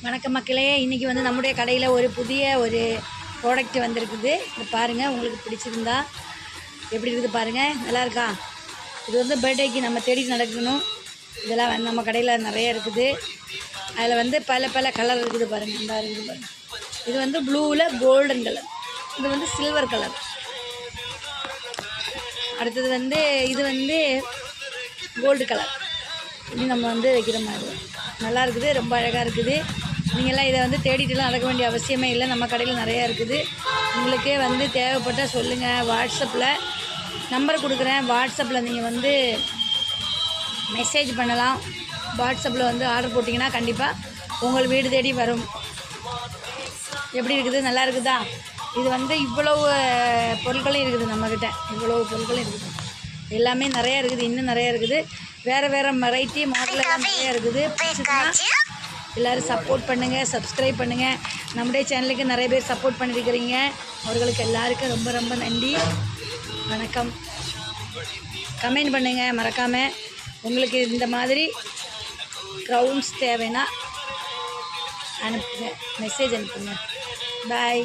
வணக்கம் மக்களே, இன்றைக்கி வந்து நம்முடைய கடையில் ஒரு புதிய ப்ராடக்ட் வந்திருக்குது. இது பாருங்கள், உங்களுக்கு பிடிச்சிருந்தா எப்படி இருக்குது பாருங்கள். நல்லா இருக்கா? இது வந்து பர்த்டேக்கு நம்ம தேடிட்டு நடக்கணும். இதெல்லாம் நம்ம கடையில் நிறைய இருக்குது. அதில் வந்து பல கலர் இருக்குது பாருங்கள். இந்த இருக்குது பாருங்கள். இது வந்து ப்ளூவில் கோல்டன் கலர், இது வந்து சில்வர் கலர். அடுத்தது வந்து இது வந்து கோல்டு கலர். இது நம்ம வந்து வைக்கிற மாதிரி நல்லா இருக்குது, ரொம்ப அழகாக இருக்குது. நீங்கள்லாம் இதை வந்து தேடிட்டுலாம் நடக்க வேண்டிய அவசியமே இல்லை. நம்ம கடையில் நிறையா இருக்குது. உங்களுக்கே வந்து தேவைப்பட்டால் சொல்லுங்கள். வாட்ஸ்அப்பில் நம்பர் கொடுக்குறேன். வாட்ஸ்அப்பில் நீங்கள் வந்து மெசேஜ் பண்ணலாம். வாட்ஸ்அப்பில் வந்து ஆர்டர் போட்டிங்கன்னா கண்டிப்பாக உங்கள் வீடு தேடி வரும். எப்படி இருக்குது? நல்லா இருக்குதா? இது வந்து இவ்வளவு பொருட்களும் இருக்குது நம்மக்கிட்ட. இவ்வளவு பொருட்களும் இருக்குது. எல்லாமே நிறையா இருக்குது. இன்னும் நிறையா இருக்குது. வேறு வெரைட்டி மாடலெல்லாம் நிறையா இருக்குது. எல்லோரும் சப்போர்ட் பண்ணுங்கள், சப்ஸ்கிரைப் பண்ணுங்கள். நம்முடைய சேனலுக்கு நிறைய பேர் சப்போர்ட் பண்ணியிருக்கிறீங்க. அவர்களுக்கு எல்லாருக்கும் ரொம்ப ரொம்ப நன்றி. வணக்கம். கமெண்ட் பண்ணுங்கள் மறக்காமல். உங்களுக்கு இந்த மாதிரி க்ரௌன்ஸ் தேவைன்னா அனுப்புங்க, மெசேஜ் அனுப்புங்க. பாய்.